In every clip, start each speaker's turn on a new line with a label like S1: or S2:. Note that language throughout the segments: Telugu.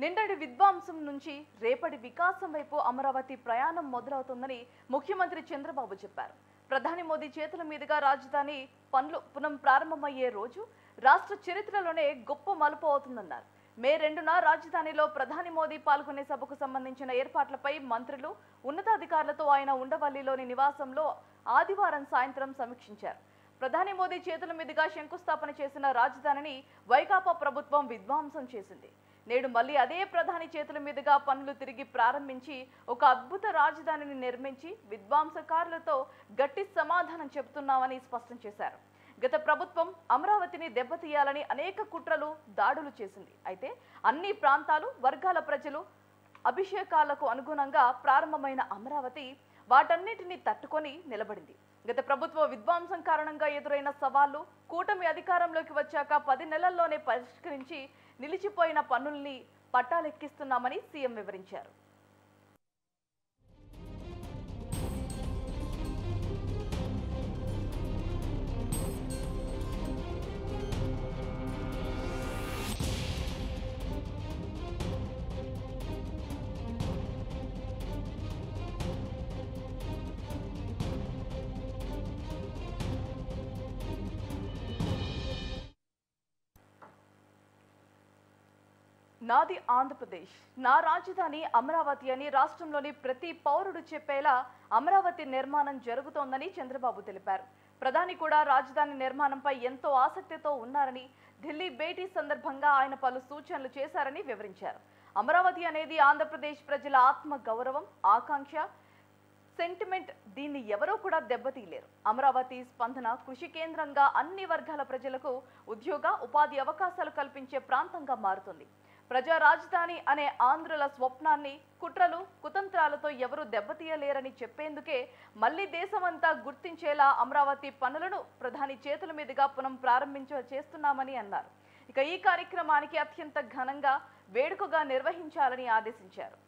S1: నిండటి విద్వాంసం నుంచి రేపటి వికాసం వైపు అమరావతి ప్రయాణం మొదలవుతుందని ముఖ్యమంత్రి చంద్రబాబు చెప్పారు. ప్రధాని మోదీ చేతుల మీదుగా రాజధాని పనులు పునః ప్రారంభమయ్యే రోజు రాష్ట్ర చరిత్రలోనే గొప్ప మలుపు అవుతుందన్నారు. మే 2న రాజధానిలో ప్రధాని మోదీ పాల్గొనే సభకు సంబంధించిన ఏర్పాట్లపై మంత్రులు, ఉన్నతాధికారులతో ఆయన ఉండవల్లిలోని నివాసంలో ఆదివారం సాయంత్రం సమీక్షించారు. ప్రధాని మోదీ చేతుల మీదుగా శంకుస్థాపన చేసిన రాజధానిని వైకాపా ప్రభుత్వం విధ్వంసం చేసింది. నేడు మళ్ళీ అదే ప్రధాని చేతుల మీదుగా పనులు తిరిగి ప్రారంభించి ఒక అద్భుత రాజధానిని నిర్మించి విధ్వంసకారులతో గట్టి సమాధానం చెబుతున్నామని స్పష్టం చేశారు. గత ప్రభుత్వం అమరావతిని దెబ్బతీయాలని అనేక కుట్రలు, దాడులు చేసింది. అయితే అన్ని ప్రాంతాలు, వర్గాల ప్రజలు అభిషేకాలకు అనుగుణంగా ప్రారంభమైన అమరావతి వాటన్నిటిని తట్టుకొని నిలబడింది. గత ప్రభుత్వ విధ్వంసం కారణంగా ఎదురైన సవాళ్లు కూటమి అధికారంలోకి వచ్చాక 10 నెలల్లోనే పరిష్కరించి నిలిచిపోయిన పనుల్ని పట్టాలెక్కిస్తున్నామని సీఎం వివరించారు. నాది ఆంధ్రప్రదేశ్, నా రాజధాని అమరావతి అని రాష్ట్రంలోని ప్రతి పౌరుడు చెప్పేలా అమరావతి నిర్మాణం జరుగుతోందని చంద్రబాబు తెలిపారు. ప్రధాని కూడా రాజధాని నిర్మాణంపై ఎంతో ఆసక్తితో ఉన్నారని, ఢిల్లీ భేటీ సందర్భంగా ఆయన పలు సూచనలు చేశారని వివరించారు. అమరావతి అనేది ఆంధ్రప్రదేశ్ ప్రజల ఆత్మ గౌరవం, ఆకాంక్ష, సెంటిమెంట్. దీన్ని ఎవరూ కూడా దెబ్బతీయలేరు. అమరావతి స్పందన కృషి కేంద్రంగా అన్ని వర్గాల ప్రజలకు ఉద్యోగ, ఉపాధి అవకాశాలు కల్పించే ప్రాంతంగా మారుతుంది. ప్రజా రాజధాని అనే ఆంధ్రుల స్వప్నాన్ని కుట్రలు, కుతంత్రాలతో ఎవరూ దెబ్బతీయలేరని చెప్పేందుకే మళ్లీ దేశమంతా గుర్తించేలా అమరావతి పనులను ప్రధాని చేతుల మీదుగా పునః చేస్తున్నామని అన్నారు. ఇక ఈ కార్యక్రమానికి అత్యంత ఘనంగా, వేడుకగా నిర్వహించాలని ఆదేశించారు.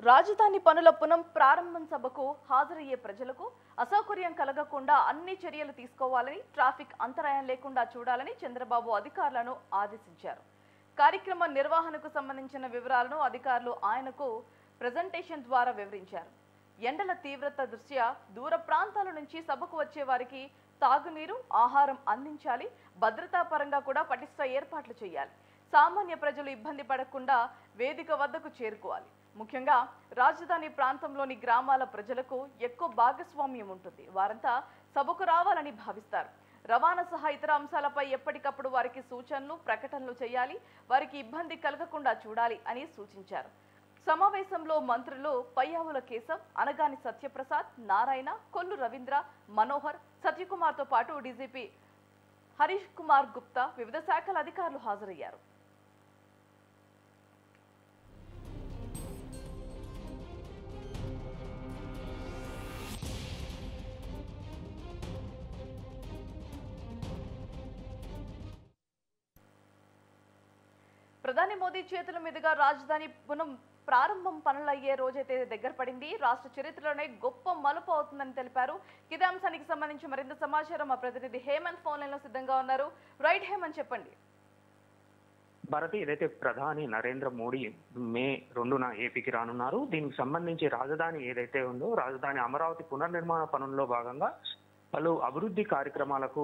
S1: రాజధాని పనుల పునః ప్రారంభం సభకు హాజరయ్యే ప్రజలకు అసౌకర్యం కలగకుండా అన్ని చర్యలు తీసుకోవాలని, ట్రాఫిక్ అంతరాయం లేకుండా చూడాలని చంద్రబాబు అధికారులను ఆదేశించారు. కార్యక్రమ నిర్వహణకు సంబంధించిన వివరాలను అధికారులు ఆయనకు ప్రెజెంటేషన్ ద్వారా వివరించారు. ఎండల తీవ్రత దృష్ట్యా దూర ప్రాంతాల నుంచి సభకు వచ్చే వారికి తాగునీరు, ఆహారం అందించాలి. భద్రతా పరంగా కూడా పటిష్ట ఏర్పాట్లు చేయాలి. సామాన్య ప్రజలు ఇబ్బంది పడకుండా వేదిక వద్దకు చేరుకోవాలి. ముఖ్యంగా రాజధాని ప్రాంతంలోని గ్రామాల ప్రజలకు ఎక్కువ భాగస్వామ్యం ఉంటుంది. వారంతా సభకు రావాలని భావిస్తారు. రవాణా సహా ఇతర అంశాలపై ఎప్పటికప్పుడు వారికి సూచనలు, ప్రకటనలు చేయాలి. వారికి ఇబ్బంది కలగకుండా చూడాలి అని సూచించారు. సమావేశంలో మంత్రులు పయ్యావుల కేశవ్, అనగాని సత్యప్రసాద్, నారాయణ, కొల్లు రవీంద్ర, మనోహర్, సత్యకుమార్తో పాటు డీజీపీ హరీష్ కుమార్ గుప్తా, వివిధ శాఖల అధికారులు హాజరయ్యారు. ప్రధాని మోదీ చేతుల మీదుగా రాజధాని పునః ప్రారంభం పనులయ్యే రోజైతే దగ్గర పడింది. రాష్ట్ర చరిత్రలోనే గొప్ప మలుపు అవుతుందని తెలిపారు. ఇదే అంశానికి సంబంధించి మరింత సమాచారం మా ప్రతినిధి హేమంత్ ఫోన్ లైన్ లో సిద్ధంగా ఉన్నారు. రైట్ హేమంత్, చెప్పండి.
S2: భారతి, ఏదైతే ప్రధాని నరేంద్ర మోడీ మే 2న ఏపీకి రానున్నారు. దీనికి సంబంధించి రాజధాని ఏదైతే ఉందో, రాజధాని అమరావతి పునర్నిర్మాణ పనుల్లో భాగంగా పలు అభివృద్ధి కార్యక్రమాలకు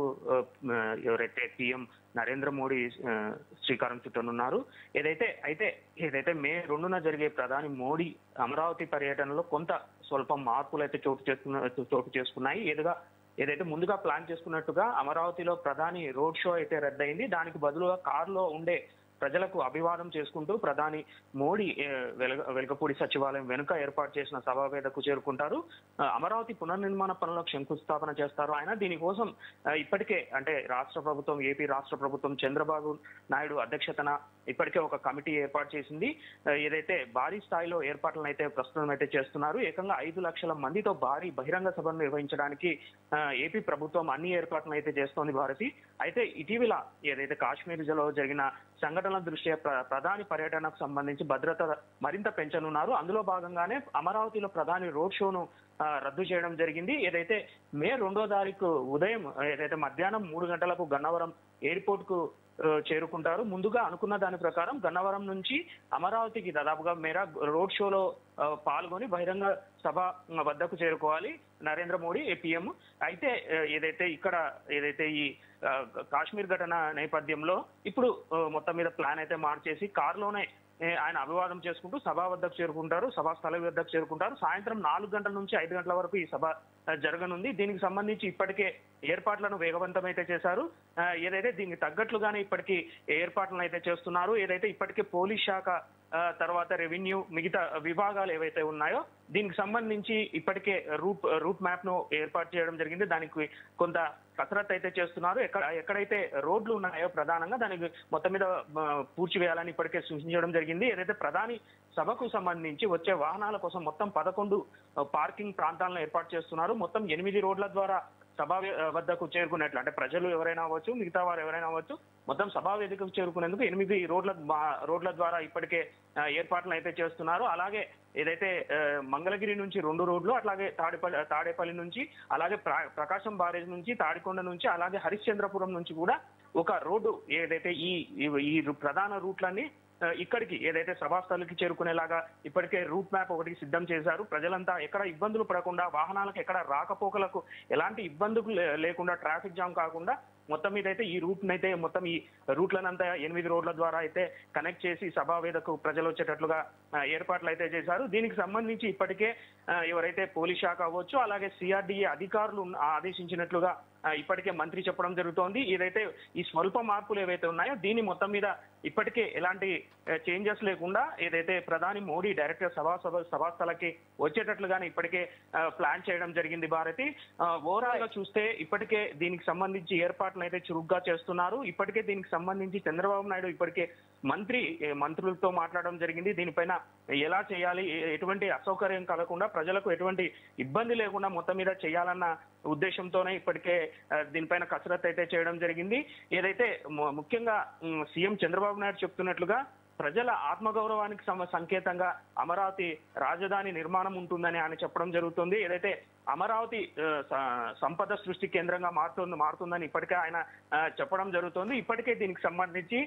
S2: ఎవరైతే పీఎం నరేంద్ర మోడీ శ్రీకారం చుట్టనున్నారు. ఏదైతే మే 2న జరిగే ప్రధాని మోడీ అమరావతి పర్యటనలో కొంత స్వల్పం మార్పులు అయితే చోటు చేసుకున్నాయి. ఏదైతే ముందుగా ప్లాన్ చేసుకున్నట్టుగా అమరావతిలో ప్రధాని రోడ్ షో అయితే రద్దయింది. దానికి బదులుగా కారులో ఉండే ప్రజలకు అభివాదం చేసుకుంటూ ప్రధాని మోడీ వెలగపూడి సచివాలయం వెనుక ఏర్పాటు చేసిన సభావేదికకు చేరుకుంటారు. అమరావతి పునర్నిర్మాణ పనులకు శంకుస్థాపన చేస్తారు ఆయన. దీనికోసం ఇప్పటికే అంటే ఏపీ రాష్ట్ర ప్రభుత్వం చంద్రబాబు నాయుడు అధ్యక్షతన ఇప్పటికే ఒక కమిటీ ఏర్పాటు చేసింది. ఏదైతే భారీ స్థాయిలో ఏర్పాట్లను అయితే ప్రస్తుతం అయితే చేస్తున్నారు. ఏకంగా 5 లక్షల మందితో భారీ బహిరంగ సభను నిర్వహించడానికి ఏపీ ప్రభుత్వం అన్ని ఏర్పాట్లను అయితే చేస్తోంది భారతి. అయితే ఇటీవల ఏదైతే కాశ్మీర్ లో జరిగిన సంఘటనల దృష్ట్యా ప్రధాని పర్యటనకు సంబంధించి భద్రత మరింత పెంచనున్నారు. అందులో భాగంగానే అమరావతిలో ప్రధాని రోడ్ షోను రద్దు చేయడం జరిగింది. ఏదైతే మే 2వ తారీఖు ఉదయం ఏదైతే మధ్యాహ్నం 3 గంటలకు గన్నవరం ఎయిర్పోర్ట్ కు చేరుకుంటారు. ముందుగా అనుకున్న దాని ప్రకారం గన్నవరం నుంచి అమరావతికి దాదాపుగా మేర రోడ్ షోలో పాల్గొని బహిరంగ సభ వద్దకు చేరుకోవాలి నరేంద్ర మోడీ ఏపీఎం. అయితే ఏదైతే ఈ కాశ్మీర్ ఘటన నేపథ్యంలో ఇప్పుడు మొత్తం మీద ప్లాన్ అయితే మార్చేసి కారులోనే ఆయన అభివాదం చేసుకుంటూ సభ వద్దకు చేరుకుంటారు, సభా స్థలం వద్దకు చేరుకుంటారు. సాయంత్రం 4 గంటల నుంచి 5 గంటల వరకు ఈ సభ జరగనుంది. దీనికి సంబంధించి ఇప్పటికే ఏర్పాట్లను వేగవంతం అయితే చేశారు. ఏదైతే దీనికి తగ్గట్లుగానే ఇప్పటికీ ఏర్పాట్లను అయితే చేస్తున్నారు. ఏదైతే ఇప్పటికే పోలీస్ శాఖ తర్వాత రెవెన్యూ మిగతా విభాగాలు ఏవైతే ఉన్నాయో దీనికి సంబంధించి ఇప్పటికే రూట్ మ్యాప్ ను ఏర్పాటు చేయడం జరిగింది. దానికి కొంత కసరత్తు అయితే చేస్తున్నారు. ఎక్కడైతే రోడ్లు ఉన్నాయో ప్రధానంగా దానికి మొత్తం మీద పూడ్చివేయాలని ఇప్పటికే సూచించడం జరిగింది. ఏదైతే ప్రధాని సభకు సంబంధించి వచ్చే వాహనాల కోసం మొత్తం 11 పార్కింగ్ ప్రాంతాలను ఏర్పాటు చేస్తున్నారు. మొత్తం 8 రోడ్ల ద్వారా సభా వద్దకు చేరుకునేట్లు అంటే ప్రజలు ఎవరైనా అవ్వచ్చు, మిగతా వారు ఎవరైనా అవ్వచ్చు, మొత్తం సభా వేదికకు చేరుకునేందుకు 8 రోడ్ల ద్వారా ఇప్పటికే ఏర్పాట్లు అయితే చేస్తున్నారు. అలాగే ఏదైతే మంగళగిరి నుంచి 2 రోడ్లు, అట్లాగే తాడేపల్లి నుంచి, అలాగే ప్రకాశం బారేజ్ నుంచి, తాడికొండ నుంచి, అలాగే హరిశ్చంద్రపురం నుంచి కూడా ఒక రోడ్డు ఏదైతే ఈ ప్రధాన రూట్లన్నీ ఇక్కడికి ఏదైతే సభాస్థలికి చేరుకునేలాగా ఇప్పటికే రూట్ మ్యాప్ ఒకటి సిద్ధం చేశారు. ప్రజలంతా ఎక్కడ ఇబ్బందులు పడకుండా, వాహనాలకు ఎక్కడ రాకపోకలకు ఎలాంటి ఇబ్బందులు లేకుండా, ట్రాఫిక్ జామ్ కాకుండా మొత్తం మీద అయితే ఈ మొత్తం ఈ రూట్లనంతా 8 రోడ్ల ద్వారా అయితే కనెక్ట్ చేసి సభా వేదికకు ప్రజలు వచ్చేటట్లుగా ఏర్పాట్లు అయితే చేశారు. దీనికి సంబంధించి ఇప్పటికే ఎవరైతే పోలీస్ శాఖ అవ్వచ్చు, అలాగే సిఆర్డీఏ అధికారులు ఆదేశించినట్లుగా ఇప్పటికే మంత్రి చెప్పడం జరుగుతోంది. ఏదైతే ఈ స్వల్ప మార్పులు ఏవైతే ఉన్నాయో దీని మొత్తం మీద ఇప్పటికే ఎలాంటి చేంజెస్ లేకుండా ఏదైతే ప్రధాని మోడీ డైరెక్ట్ సభాస్థలకి వచ్చేటట్లుగానే ఇప్పటికే ప్లాన్ చేయడం జరిగింది. భారతి ఓవరాల్ గా చూస్తే ఇప్పటికే దీనికి సంబంధించి ఏర్పాట్లు అయితే చురుగ్గా చేస్తున్నారు. ఇప్పటికే దీనికి సంబంధించి చంద్రబాబు నాయుడు ఇప్పటికే మంత్రులతో మాట్లాడడం జరిగింది. దీనిపైన ఎలా చేయాలి, ఎటువంటి అసౌకర్యం కలగకుండా, ప్రజలకు ఎటువంటి ఇబ్బంది లేకుండా మొత్తం మీద చేయాలన్న ఉద్దేశంతోనే ఇప్పటికే దీనిపైన కసరత్తు అయితే చేయడం జరిగింది. ఏదైతే ముఖ్యంగా సీఎం చంద్రబాబు నాయుడు చెప్తున్నట్లుగా ప్రజల ఆత్మగౌరవానికి సంకేతంగా అమరావతి రాజధాని నిర్మాణం ఉంటుందని ఆయన చెప్పడం జరుగుతుంది. ఏదైతే అమరావతి సంపద సృష్టి కేంద్రంగా మారుతుందని ఇప్పటికే ఆయన చెప్పడం జరుగుతుంది. ఇప్పటికే దీనికి సంబంధించి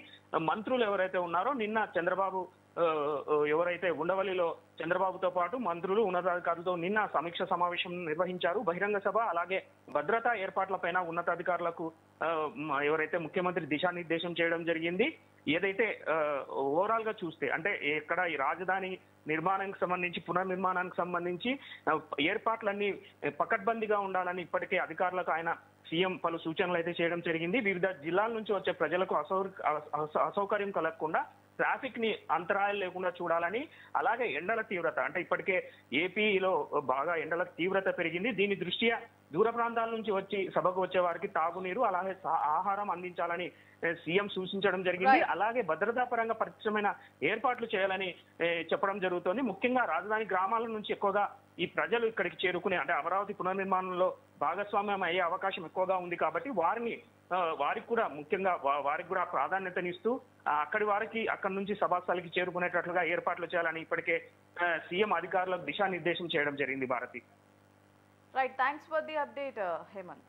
S2: మంత్రులు ఎవరైతే ఉన్నారో నిన్న చంద్రబాబు ఎవరైతే ఉండవల్లిలో చంద్రబాబుతో పాటు మంత్రులు ఉన్నతాధికారులతో నిన్న సమీక్ష సమావేశం నిర్వహించారు. బహిరంగ సభ అలాగే భద్రతా ఏర్పాట్లపైన ఉన్నతాధికారులకు ఎవరైతే ముఖ్యమంత్రి దిశానిర్దేశం చేయడం జరిగింది. ఏదైతే ఓవరాల్ గా చూస్తే అంటే ఇక్కడ ఈ రాజధాని నిర్మాణానికి సంబంధించి పునర్నిర్మాణానికి సంబంధించి ఏర్పాట్లన్నీ పకడ్బందీగా ఉండాలని ఇప్పటికే అధికారులకు ఆయన సీఎం పలు సూచనలు అయితే చేయడం జరిగింది. వివిధ జిల్లాల నుంచి వచ్చే ప్రజలకు అసౌకర్యం కలగకుండా ట్రాఫిక్ ని అంతరాయాలు లేకుండా చూడాలని, అలాగే ఎండల తీవ్రత అంటే ఇప్పటికే ఏపీలో బాగా ఎండల తీవ్రత పెరిగింది. దీని దృష్ట్యా దూర ప్రాంతాల నుంచి వచ్చి సభకు వచ్చే వారికి తాగునీరు అలాగే ఆహారం అందించాలని సీఎం సూచించడం జరిగింది. అలాగే భద్రతా పరంగా పటిష్టమైన ఏర్పాట్లు చేయాలని చెప్పడం జరుగుతోంది. ముఖ్యంగా రాజధాని గ్రామాల నుంచి ఎక్కువగా ఈ ప్రజలు ఇక్కడికి చేరుకునే అంటే అమరావతి పునర్నిర్మాణంలో భాగస్వామ్యం అయ్యే అవకాశం ఎక్కువగా ఉంది కాబట్టి వారికి కూడా ముఖ్యంగా వారికి కూడా ప్రాధాన్యతనిస్తూ అక్కడి నుంచి సభాస్థలికి చేరుకునేటట్లుగా ఏర్పాట్లు చేయాలని ఇప్పటికే సీఎం అధికారులకు దిశానిర్దేశం చేయడం జరిగింది. Bharati.
S1: Right, thanks for the update Hemant.